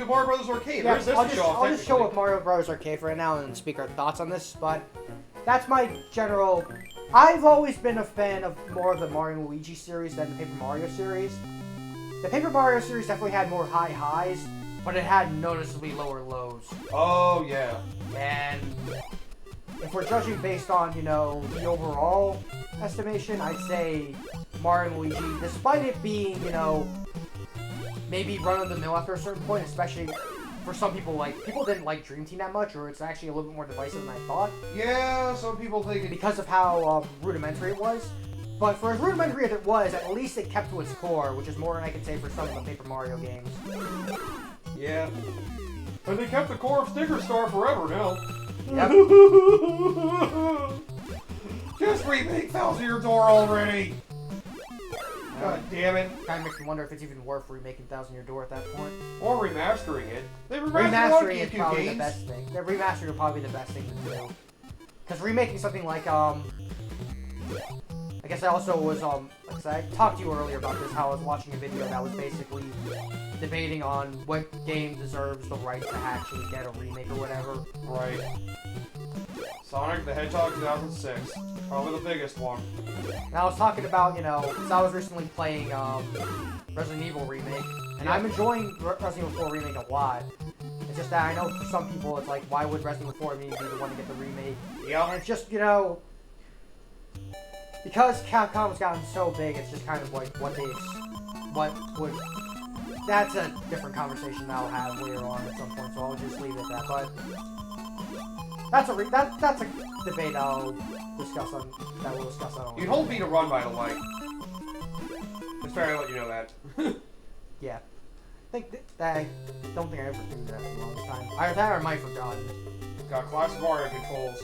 to Mario Brothers Arcade. Yeah, There's this I'll just show up Mario Bros. Arcade for right now and speak our thoughts on this, but that's my general... I've always been a fan of more of the Mario Luigi series than the Paper Mario series. The Paper Mario series definitely had more high highs, but it had noticeably lower lows. Oh, yeah. And if we're judging based on, the overall estimation, I'd say Mario and Luigi, despite it being, maybe run-of-the-mill after a certain point, especially for some people, people didn't like Dream Team that much, or it's actually a little bit more divisive than I thought. Yeah, some people think it... Because of how rudimentary it was. But for as rudimentary as it was, at least it kept to its core, which is more than I can say for some of the Paper Mario games. Yeah. But they kept the core of Sticker Star forever now. Yep. Just remake Thousand Year Door already! God damn it. Kind of makes me wonder if it's even worth remaking Thousand Year Door at that point. Or remastering it. They Remastering is probably the best thing. Remastering would probably be the best thing to do. Because remaking something like, I guess I also was, like I talked to you earlier about this, how I was watching a video that was basically debating on what game deserves the right to actually get a remake or whatever. Right. Sonic the Hedgehog 2006. Probably the biggest one. And I was talking about, because I was recently playing, Resident Evil Remake, and I'm enjoying Resident Evil 4 Remake a lot. It's just that I know for some people it's like, why would Resident Evil 4 need to be the one to get the remake? Yeah. And it's just, because Capcom has gotten so big, it's just kind of like what would... That's a different conversation that I'll have later on at some point, so I'll just leave it at that. But that's a debate we'll discuss on. You'd hold me to run, by the way. It's fair to let you know that. Yeah. I don't think I ever did that in a long time. Either that or I might have forgotten. Got classic Mario controls.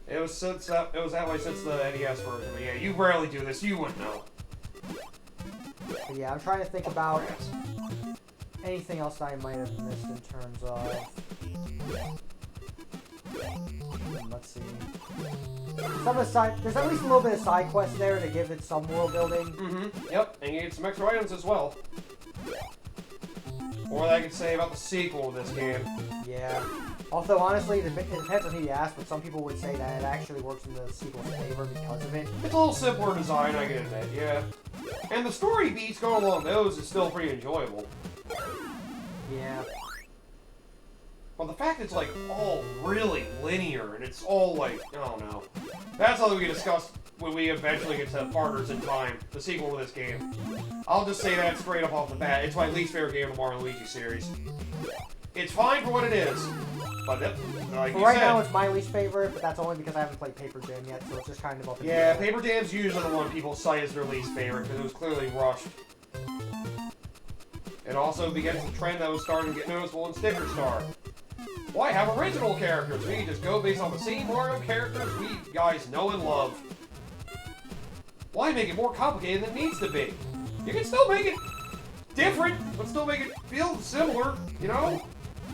It was that way since the NES version. But yeah, you rarely do this. You wouldn't know. But yeah, I'm trying to think about anything else I might have missed in terms of... Let's see. There's at least a little bit of side quest there to give it some world building. Mm-hmm. Yep, and you get some extra items as well. Or that I could say about the sequel of this game. Yeah. Although, honestly, it depends on who you ask, but some people would say that it actually works in the sequel's favor because of it. It's a little simpler design, I can admit, yeah. And the story beats going along those is still pretty enjoyable. Yeah. Well, the fact it's, all really linear, and it's all, I don't know. That's something we can discuss when we eventually get to Partners in Time, the sequel to this game. I'll just say that straight up off the bat. It's my least favorite game of the Mario Luigi series. It's fine for what it is, but like you right said, now it's my least favorite, but that's only because I haven't played Paper Jam yet, so it's just kind of up in the yeah, air. Paper Jam's usually the one people cite as their least favorite, because it was clearly rushed. It also begins a trend that was starting to get noticeable in Sticker Star. Why have original characters? We can just go based on the same Mario characters we guys know and love. Why make it more complicated than it needs to be? You can still make it different, but still make it feel similar, you know?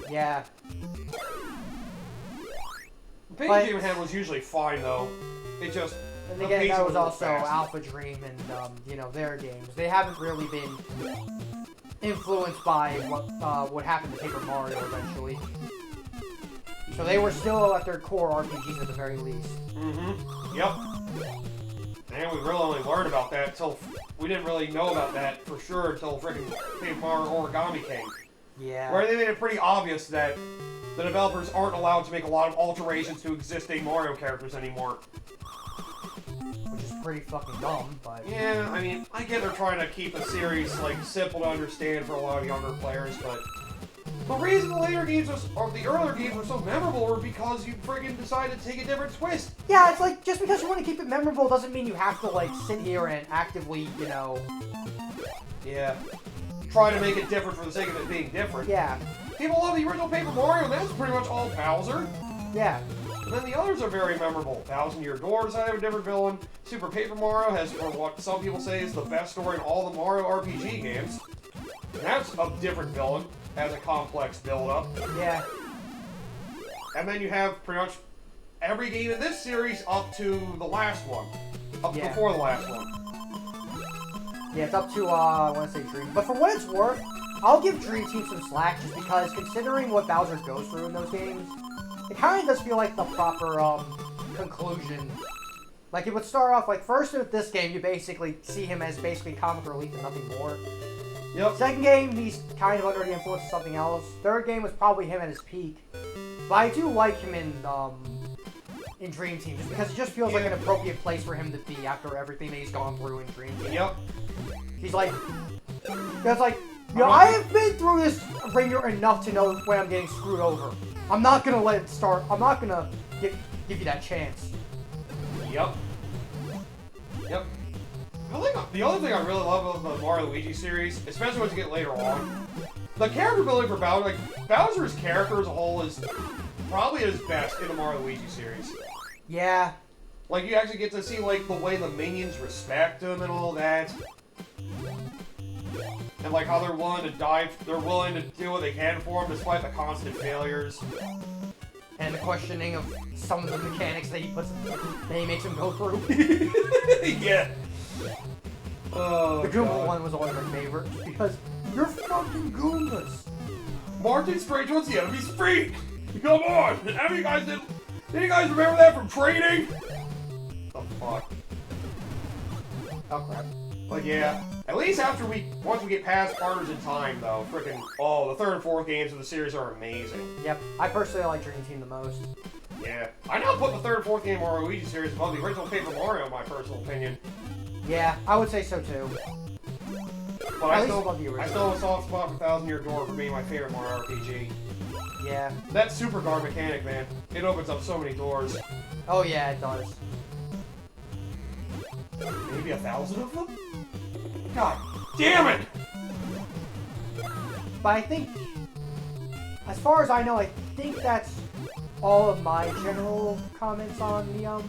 Yeah. Paper Jam Head was usually fine, though. It just... And again, that was also Alpha Dream and, their games. They haven't really been influenced by what happened to Paper Mario eventually. So they were still at their core RPGs at the very least. Mm-hmm. Yep. And we really only learned about that until... We didn't really know about that for sure until freaking Paper Mario Origami came. Yeah. Where they made it pretty obvious that the developers aren't allowed to make a lot of alterations to existing Mario characters anymore. Which is pretty fucking dumb, but... Yeah, I mean, I get they're trying to keep the series, simple to understand for a lot of younger players, but... The reason the later games or the earlier games were so memorable were because you friggin' decided to take a different twist. Yeah, it's like, just because you want to keep it memorable doesn't mean you have to, sit here and actively, Yeah. Try to make it different for the sake of it being different. Yeah. People love the original Paper Mario, and that's pretty much all Bowser. Yeah. And then the others are very memorable. Thousand Year Door does have a different villain. Super Paper Mario has what some people say is the best story in all the Mario RPG games. And that's a different villain. Has a complex build-up. Yeah. And then you have pretty much every game in this series up to the last one. Up to before the last one. Yeah, it's up to, I want to say Dream. But for what it's worth, I'll give Dream Team some slack just because considering what Bowser goes through in those games, it kind of does feel like the proper conclusion. Like it would start off like first with this game, you basically see him as basically comic relief and nothing more. Yep. Second game, he's kind of under the influence of something else. Third game was probably him at his peak, but I do like him in Dream Team just because it just feels like an appropriate place for him to be after everything that he's gone through in Dream Team. Yep. He's like, it's like, you know, I have been through this ringer enough to know when I'm getting screwed over. I'm not gonna let it start. I'm not gonna give you that chance. Yep. Yep. The other thing I really love about the Mario Luigi series, especially once you get later on, the character building for Bowser, like, Bowser's character as a whole is probably at his best in the Mario Luigi series. Yeah. Like, you actually get to see, like, the way the minions respect him and all that. And, like, how they're willing to do what they can for him despite the constant failures. And the questioning of some of the mechanics that he makes him go through. Yeah. Oh, the Goomba one was always my favorite because you're fucking Goombas. Martin sprayed towards the enemy's feet. Come on! Have you guys did you guys remember that from training? The fuck? Oh crap. But yeah, at least once we get past Partners in Time, though, frickin' the third and fourth games of the series are amazing. Yep, I personally like Dream Team the most. Yeah, I now put the third and fourth game of Mario Luigi series above the original Paper Mario, in my personal opinion. Yeah, I would say so too. But I still have a soft spot for Thousand Year Door for being my favorite Mario RPG. Yeah. That super guard mechanic, man, it opens up so many doors. Oh yeah, it does. Maybe 1,000 of them? God damn it! But I think, as far as I know, I think that's all of my general comments on the At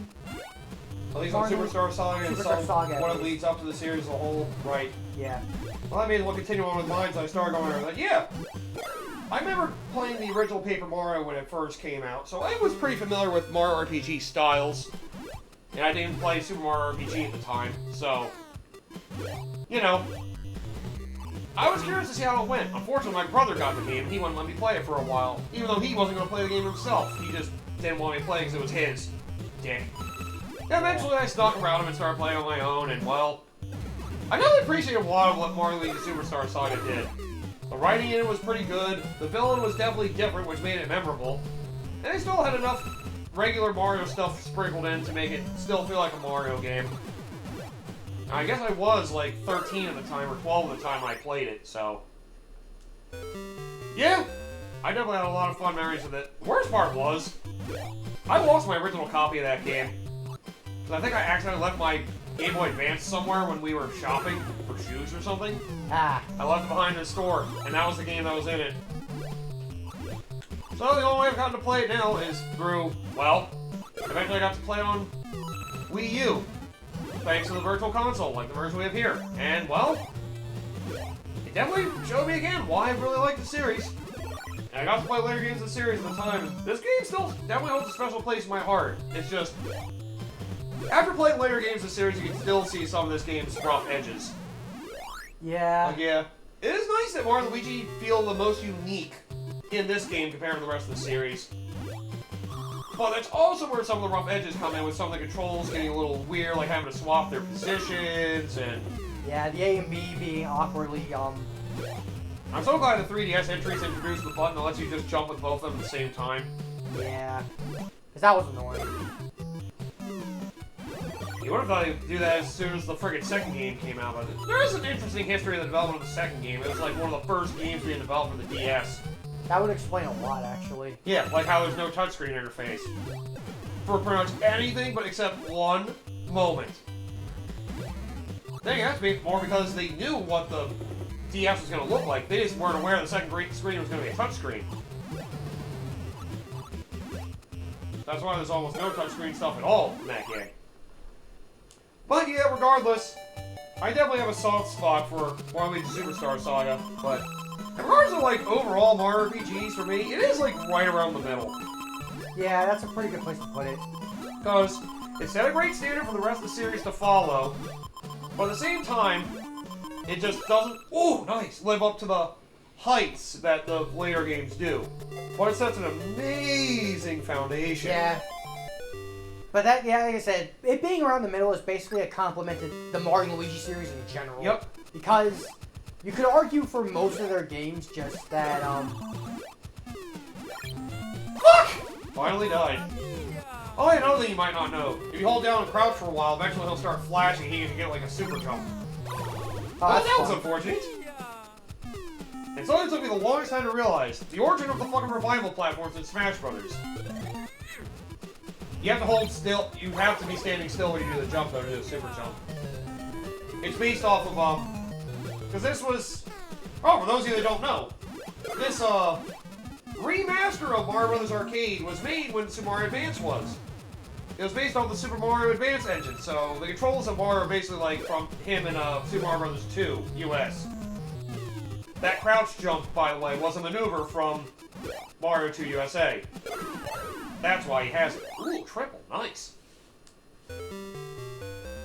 least on Superstar Saga and what it leads up to the series as a whole, right? Yeah. Well, I mean, we'll continue on with mine, so I started going over like, yeah! I remember playing the original Paper Mario when it first came out, so I was pretty familiar with Mario RPG styles. And I didn't play Super Mario RPG at the time, so, you know, I was curious to see how it went. Unfortunately, my brother got the game, and he wouldn't let me play it for a while, even though he wasn't going to play the game himself. He just didn't want me to play because it was his. Dick. Eventually, I stuck around him and started playing on my own, and, well, I really appreciated a lot of what Mario Luigi Superstar Saga did. The writing in it was pretty good, the villain was definitely different, which made it memorable, and they still had enough regular Mario stuff sprinkled in to make it still feel like a Mario game. I guess I was like 13 at the time, or 12 at the time I played it, so... Yeah, I definitely had a lot of fun memories with it. The worst part was, I lost my original copy of that game. Because I think I accidentally left my Game Boy Advance somewhere when we were shopping for shoes or something. Ah. I left it behind in the store, and that was the game that was in it. So the only way I've gotten to play it now is through, well, eventually I got to play it on Wii U, thanks to the Virtual Console, like the version we have here. And, well, it definitely showed me again why I really like the series. And I got to play later games of the series at the time, and this game still definitely holds a special place in my heart. It's just, after playing later games of the series, you can still see some of this game's rough edges. Yeah. Like, yeah. It is nice that Mario and Luigi feel the most unique in this game compared to the rest of the series. But that's also where some of the rough edges come in, with some of the controls getting a little weird, like having to swap their positions, and... Yeah, the A and B being awkwardly, I'm so glad the 3DS entries introduced the button that lets you just jump with both of them at the same time. Yeah. Because that was annoying. You would have thought they'd do that as soon as the friggin' second game came out, but there is an interesting history of the development of the second game. It was like one of the first games being developed for the DS. That would explain a lot, actually. Yeah, like how there's no touchscreen interface. For pretty much anything but except one moment. Then it has to be more because they knew what the DS was going to look like. They just weren't aware the second screen was going to be a touchscreen. That's why there's almost no touchscreen stuff at all in that game. But yeah, regardless, I definitely have a soft spot for Mario Luigi Superstar Saga, but in regards to, like, overall Mario RPGs for me, it is, like, right around the middle. Yeah, that's a pretty good place to put it. Because it set a great standard for the rest of the series to follow, but at the same time, it just doesn't, ooh, nice, live up to the heights that the later games do. But it sets an amazing foundation. Yeah. But that, yeah, like I said, it being around the middle is basically a compliment to the Mario Luigi series in general. Yep. Because you could argue for most of their games just that, Fuck! Finally died. Oh, another thing you might not know. If you hold down and crouch for a while, eventually he'll start flashing and he can get like a super jump. Well, that was unfortunate. And so it took me the longest time to realize the origin of the fucking revival platforms in Smash Brothers. You have to hold still. You have to be standing still when you do the jump, though, to do the super jump. It's based off of, because this was... Oh, for those of you that don't know, this, remaster of Mario Brothers Arcade was made when Super Mario Advance was. It was based off the Super Mario Advance engine, so the controls of Mario are basically like from him in Super Mario Brothers 2, US. That crouch jump, by the way, was a maneuver from Mario 2 USA. That's why he has it. Ooh, triple, nice.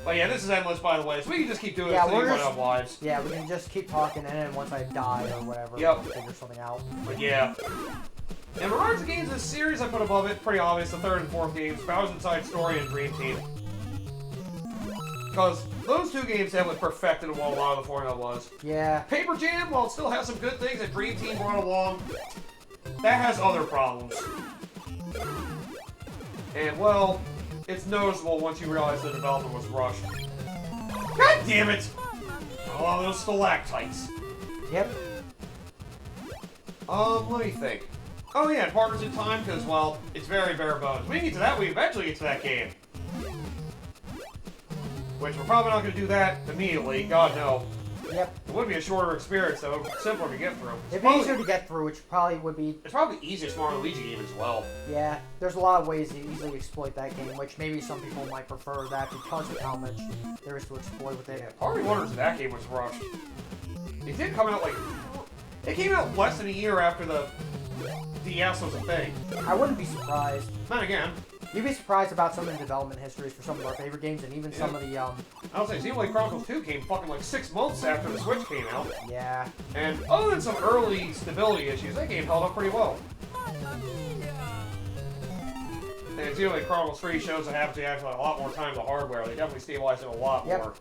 But yeah, this is endless, by the way, so we can just keep doing it until we run out of lives. Yeah, we can just keep talking, and then once I die or whatever, yep, we'll figure something out. But yeah. In regards to games in this series, I put above it, pretty obvious, the third and fourth games, Bowser's Inside Story and Dream Team. Because those two games have perfected what a lot of the formula was. Yeah. Paper Jam, while it still has some good things that Dream Team brought along, that has other problems. And, well, it's noticeable once you realize the development was rushed. God damn it! A lot of those stalactites. Yep. Let me think. Oh yeah, Partners in Time, because, well, it's very bare bones. We get to that, we eventually get to that game. Which we're probably not going to do that immediately, God no. Yep. It would be a shorter experience, though, simpler to get through. It'd be easier to get through, which probably would be... It's probably the easiest Mario Luigi game as well. Yeah, there's a lot of ways to easily exploit that game, which maybe some people might prefer that because of how much there is to exploit with it. Yeah, part of me wonders if that game was rushed. It did come out like... It came out less than a year after the DS was a thing. I wouldn't be surprised. Then again... You'd be surprised about some of the development histories for some of our favorite games, and even some of the, I'll say, Xenoblade Chronicles 2 came fucking like 6 months after the Switch came out. Yeah. And other than some early stability issues, that game held up pretty well. And Xenoblade Chronicles 3 shows that have to actually a lot more time to hardware. They definitely stabilized it a lot more.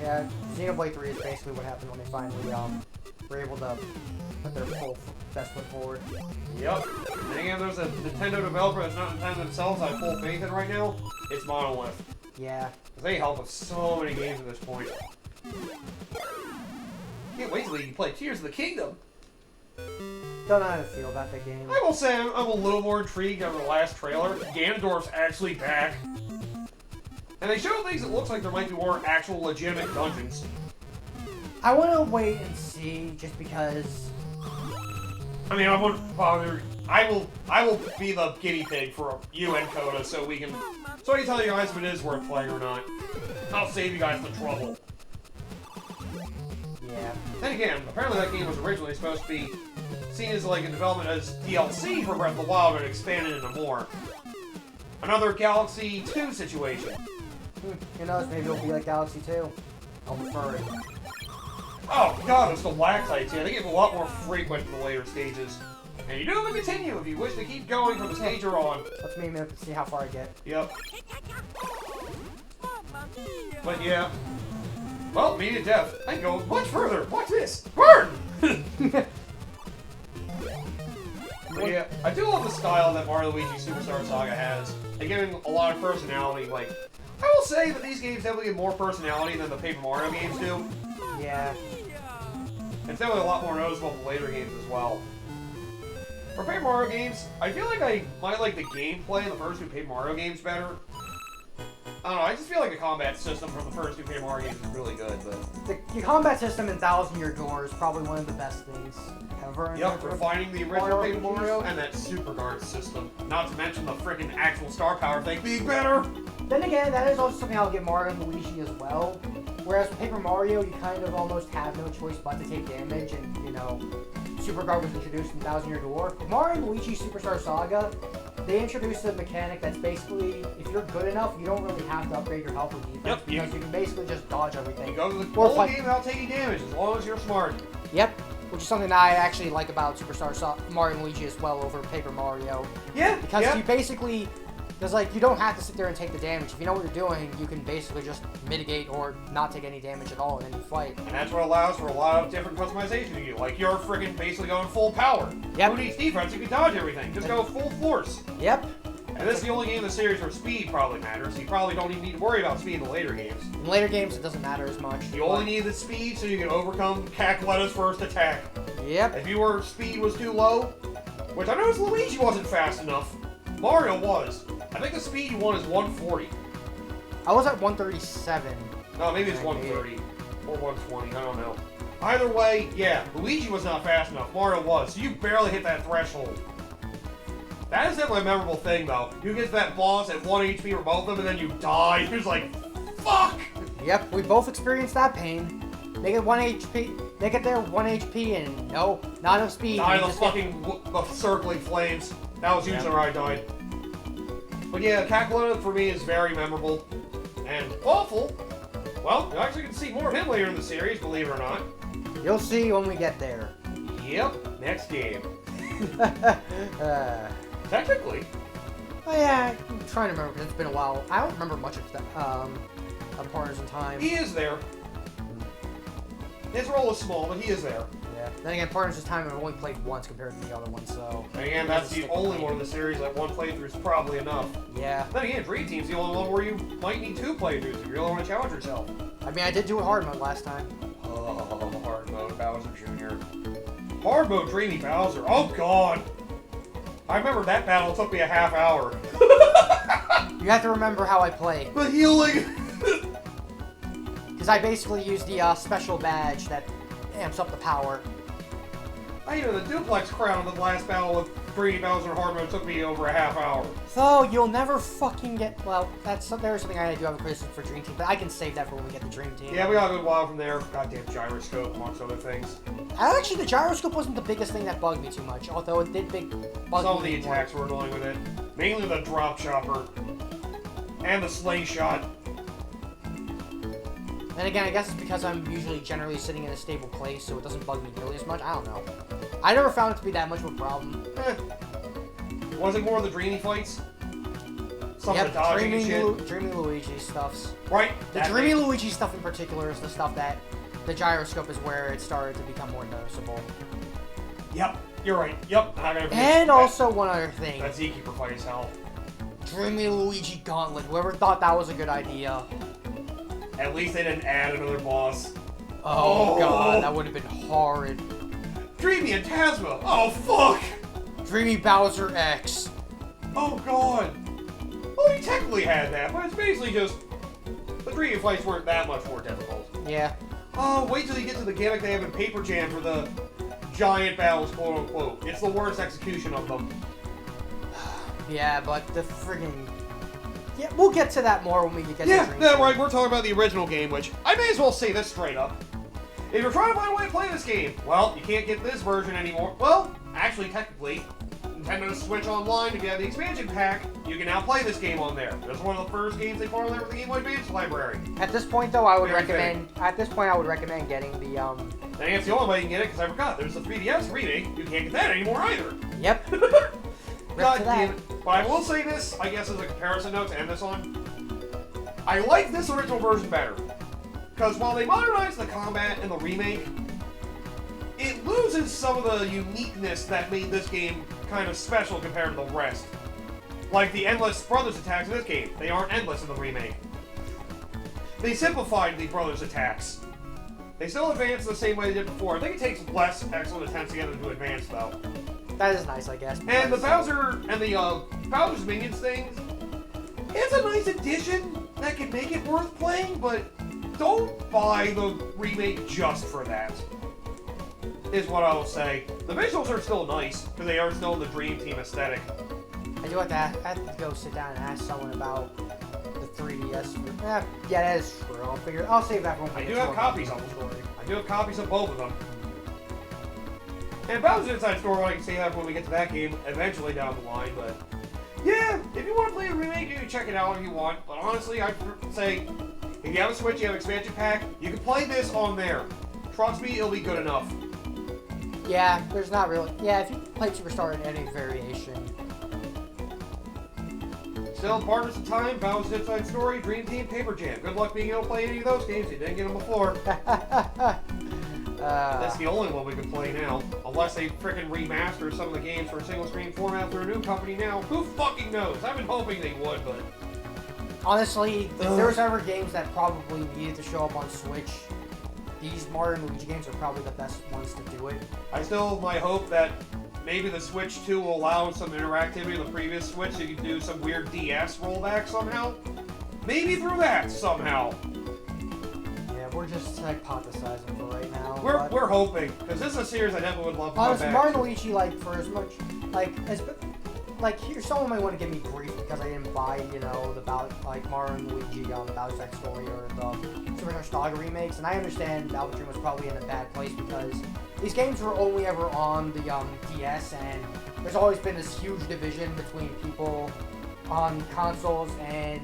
Yeah, Xenoblade 3 is basically what happened when they finally, were able to put their full best foot forward. Yep. And again, there's a Nintendo developer that's not Nintendo themselves I have full faith in right now. It's Monolith. Yeah. Because they help with so many games at this point. Can't wait till you can play Tears of the Kingdom. Don't know how to feel about that game. I will say I'm a little more intrigued over the last trailer. Ganondorf's actually back. And they show things that looks like there might be more actual legitimate dungeons. I want to wait and see, just because... I mean, I wouldn't bother. I will be the guinea pig for you and Coda, so we can tell you guys if it is worth playing or not. I'll save you guys the trouble. Yeah. Then again, apparently that game was originally supposed to be seen as like a development as DLC for Breath of the Wild and expanded into more. Another Galaxy 2 situation. Who knows? Maybe it'll be like Galaxy 2. I'll prefer it. Oh god, those stalactites, yeah, they get a lot more frequent in the later stages. And you do have to continue if you wish to keep going from the stage you're on. Let's me a minute to see how far I get. Yep. But yeah. Well, immediate death. I can go much further. Watch this. Burn! But yeah, I do love the style that Mario Luigi Superstar Saga has. They're giving a lot of personality. Like, I will say that these games definitely get more personality than the Paper Mario games do. Yeah. It's definitely a lot more noticeable in the later games as well. For Paper Mario games, I feel like I might like the gameplay in the first two Paper Mario games better. I don't know, I just feel like the combat system from the first two Paper Mario games is really good, but... The combat system in Thousand Year Door is probably one of the best things ever. Yep, refining the original Paper Mario and that Super Guard system. Not to mention the freaking actual star power thing being better! Then again, that is also something I'll give Mario and Luigi as well. Whereas with Paper Mario, you kind of almost have no choice but to take damage, and, you know, Super Guard was introduced in Thousand Year Door. With Mario and Luigi Superstar Saga, they introduced a mechanic that's basically, if you're good enough, you don't really have to upgrade your health or defense, because you can basically just dodge everything. You go to the whole game without taking damage, as long as you're smart. Yep. which is something that I actually like about Mario Luigi as well over Paper Mario. Yeah, because you basically, because like you don't have to sit there and take the damage. If you know what you're doing, you can basically just mitigate or not take any damage at all in any fight. And that's what allows for a lot of different customization to you. Like you're freaking basically going full power. Yep. Who needs defense? You can dodge everything. Just go full force. Yep. And this is the only game in the series where speed probably matters. So you probably don't even need to worry about speed in the later games. In later games, it doesn't matter as much. You only need the speed so you can overcome Cackleta's first attack. Yep. If your speed was too low, which I noticed Luigi wasn't fast enough, Mario was. I think the speed you want is 140. I was at 137. No, maybe it's 130 or 120. I don't know. Either way, yeah, Luigi was not fast enough. Mario was. So you barely hit that threshold. That is definitely a memorable thing, though. You get to that boss at 1 HP for both of them, and then you die. You're just like, fuck! Yep, we both experienced that pain. They get 1 HP. They get their 1 HP, and no, not enough speed. Die the fucking the circling flames. That was usually where I died. But yeah, Cackleta for me is very memorable and awful. Well, you actually get to see more of him later in the series, believe it or not. You'll see when we get there. Yep, next game. Technically. Oh yeah, I'm trying to remember because it's been a while. I don't remember much of that. Of Partners in Time. He is there. His role is small, but he is there. Yeah. Then again, Partners in Time I've only played once compared to the other one, so. And again, that's the only one in the series that one playthrough is probably enough. Yeah. Then again, Dream Team's the only one where you might need 2 playthroughs if you really want to challenge yourself. I mean, I did do it hard mode last time. Oh, hard mode, Bowser Jr. Hard mode, Dreamy Bowser. Oh god. I remember that battle took me a half hour. You have to remember how I play. The healing! Because I basically used the special badge that amps up the power. I know the duplex crown in the last battle with Dreamy Bowser and hard mode took me over a half hour. So, you'll never fucking get... Well, there's something I do have a criticism for Dream Team, but I can save that for when we get the Dream Team. Yeah, we got a good while from there. Goddamn gyroscope, amongst other things. Actually, the gyroscope wasn't the biggest thing that bugged me too much, although it did bug me. Some of the attacks were annoying with it. Mainly the drop chopper. And the slingshot. And again, I guess it's because I'm usually generally sitting in a stable place, so it doesn't bug me nearly as much. I don't know. I never found it to be that much of a problem. Was it more of the dreamy fights? Some of the dodging and shit? Dreamy Luigi stuffs. Right. The Dreamy Luigi stuff in particular is the stuff that the gyroscope is where it started to become more noticeable. Yep, you're right. Yep. And also one other thing. That Zkeeper fight is hell. Dreamy Luigi Gauntlet. Whoever thought that was a good idea. At least they didn't add another boss. Oh god, that would have been horrid. Dreamy and Tasma. Oh fuck. Dreamy Bowser X. Oh god. Well, he technically had that, but it's basically just the Dreamy fights weren't that much more difficult. Yeah. Oh, wait till you get to the gimmick they have in Paper Jam for the giant battles, quote unquote. It's the worst execution of them. Yeah, but the friggin'... Yeah, we'll get to that more when we get to Yeah, Dream that's Team. right. We're talking about the original game, which I may as well say this straight up. If you're trying to find a way to play this game, well, you can't get this version anymore. Well, actually, technically, Nintendo Switch Online, if you have the expansion pack, you can now play this game on there. This is one of the first games they put on there with the Game Boy Advance library. At this point, though, I would Very recommend... At this point, I would recommend getting the, I think it's the only way you can get it, because I forgot. There's the 3DS remake. You can't get that anymore either. Yep. God damn it. But I will say this, I guess as a comparison note to end this on. I like this original version better. Because while they modernized the combat in the remake, it loses some of the uniqueness that made this game kind of special compared to the rest. Like the endless brothers attacks in this game. They aren't endless in the remake. They simplified the brothers attacks. They still advance the same way they did before. I think it takes less excellent attempts to get them to advance though. That is nice, I guess. And the Bowser and the Bowser's Minions things, it's a nice addition that can make it worth playing, but don't buy the remake just for that, is what I will say. The visuals are still nice, because they are still in the Dream Team aesthetic. I do have to go sit down and ask someone about the 3DS. Yeah, that is true. I'll save that for when we I get do to have our copies of them. I do have copies of both of them. And Bowser's Inside Story, I can say that when we get to that game eventually down the line, but yeah, if you want to play a remake, you can check it out if you want. But honestly, I'd say if you have a Switch, you have an expansion pack, you can play this on there. Trust me, it'll be good enough. Yeah, there's not really. Yeah, if you played Superstar in any variation. Still, Partners in Time, Bowser's Inside Story, Dream Team, Paper Jam. Good luck being able to play any of those games. You didn't get them before. That's the only one we can play now. Unless they frickin' remaster some of the games for a single screen format through a new company now. Who fucking knows? I've been hoping they would, but... Honestly, if there was ever games that probably needed to show up on Switch, these Mario and Luigi games are probably the best ones to do it. I still have my hope that maybe the Switch 2 will allow some interactivity on the previous Switch so you can do some weird DS rollback somehow. Maybe through that somehow. Yeah, we're just hypothesizing for right now. We're hoping, because this is a series I definitely would love to honestly, come back Mario and Luigi, like, for as much, here, someone might want to give me grief because I didn't buy, Mario and Luigi, the Bowser's Inside Story or the Superstar Saga remakes, and I understand Alvin Dream was probably in a bad place because these games were only ever on the DS, and there's always been this huge division between people on consoles and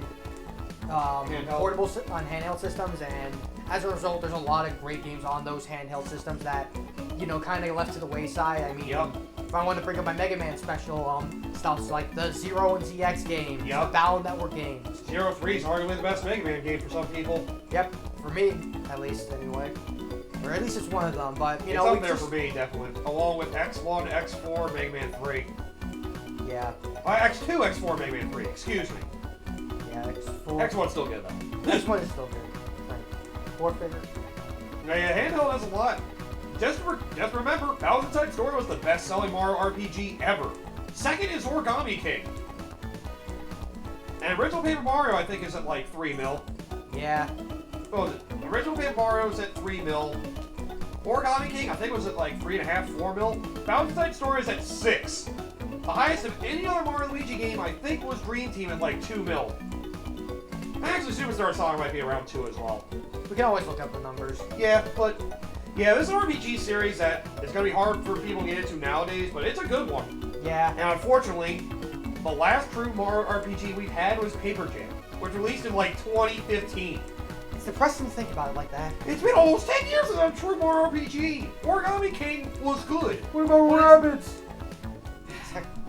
handheld systems, and as a result, there's a lot of great games on those handheld systems that, kind of left to the wayside. I mean, if I want to bring up my Mega Man special, stuff like the Zero and ZX games, the Battle Network games. Zero 3 is arguably the best Mega Man game for some people. Yep, for me, at least, anyway. Or at least it's one of them, but, it's up there for me, definitely. Along with X1, X4, Mega Man 3. Yeah. X2, X4, Mega Man 3, excuse me. Yeah, X4. X1's still good, though. X1 is still good. Four figure. Yeah, handheld has a lot. Just remember, Bowser's Inside Story was the best-selling Mario RPG ever. Second is Origami King. And Original Paper Mario, I think, is at like 3 mil. Yeah. What was it? Original Paper Mario was at 3 mil. Origami King, I think, was at like 3.5, 4 mil. Bowser's Inside Story is at 6. The highest of any other Mario Luigi game, I think, was Dream Team at like 2 mil. Actually, Superstar Saga might be around 2 as well. We can always look up the numbers. Yeah, but... yeah, this is an RPG series that is going to be hard for people to get into nowadays, but it's a good one. Yeah. And unfortunately, the last true Mario RPG we've had was Paper Jam, which released in like 2015. It's depressing to think about it like that. It's been almost 10 years since a true Mario RPG. Origami King was good. What about rabbits?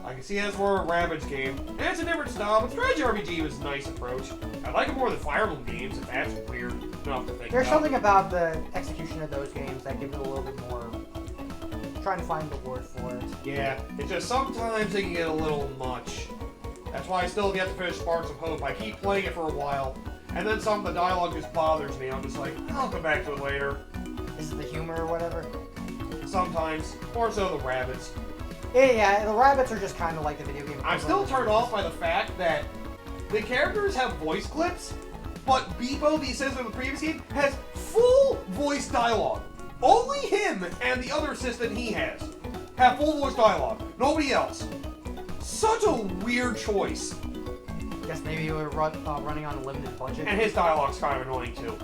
I can see that's more a Rabbids game. And it's a different style, but Strategy RPG was a nice approach. I like it more than Fire Emblem games, if that's weird enough to think There's about. something about the execution of those games that gives it a little bit more... I'm trying to find the word for it. Yeah, it's just sometimes they can get a little much. That's why I still get to finish Sparks of Hope. I keep playing it for a while, and then some of the dialogue just bothers me. I'm just like, I'll come back to it later. Is it the humor or whatever? Sometimes. More so the rabbits. Yeah, the rabbits are just kind of like the video game. I'm still turned off by the fact that the characters have voice clips, but Beepo, the assistant of the previous game, has full voice dialogue. Only him and the other assistant he has have full voice dialogue. Nobody else. Such a weird choice. Guess maybe we were running on a limited budget. And his dialogue's kind of annoying too.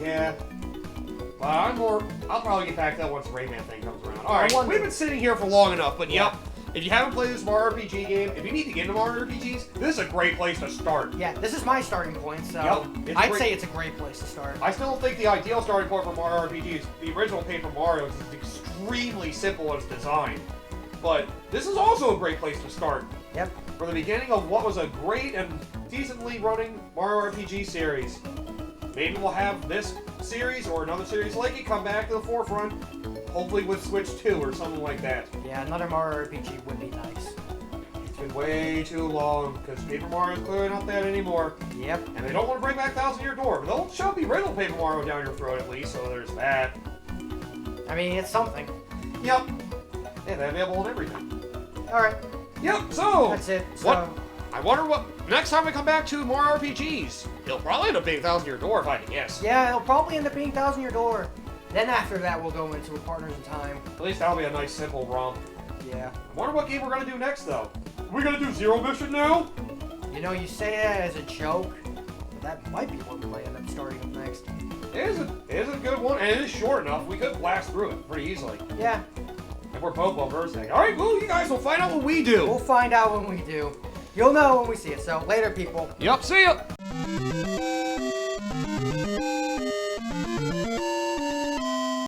Yeah. But I'll probably get back to that once the Rayman thing comes around. Alright, we've been sitting here for long enough, but yep. If you haven't played this Mario RPG game, if you need to get into Mario RPGs, this is a great place to start. Yeah, this is my starting point, so I'd say it's a great place to start. I still think the ideal starting point for Mario RPGs, the original Paper Mario, is extremely simple in its design. But this is also a great place to start. Yep. For the beginning of what was a great and decently running Mario RPG series. Maybe we'll have this series or another series like it come back to the forefront, hopefully with Switch 2 or something like that. Yeah, another Mario RPG would be nice. It's been way too long, because Paper Mario's clearly not that anymore. Yep. And they don't want to bring back Thousand Year Door, but they'll shove the original Paper Mario down your throat at least, so there's that. I mean, it's something. Yep. Yeah, they're available on everything. Alright. Yep, so... that's it. So, what? I wonder what... next time we come back to Mario RPGs, it'll probably end up being Thousand Year Door, if I had to guess. Yeah, it'll probably end up being Thousand Year Door. Then after that, we'll go into a Partners in Time. At least that'll be a nice, simple romp. Yeah. I wonder what game we're going to do next, though. Are we going to do Zero Mission now? You know, you say that as a joke, but that might be what we might end up starting with next. It is a good one, and it is short enough. We could blast through it pretty easily. Yeah. And we're both well versed in it. Alright, well, you guys will find out what we do. We'll find out when we do. You'll know when we see it, so later, people. Yep, see ya!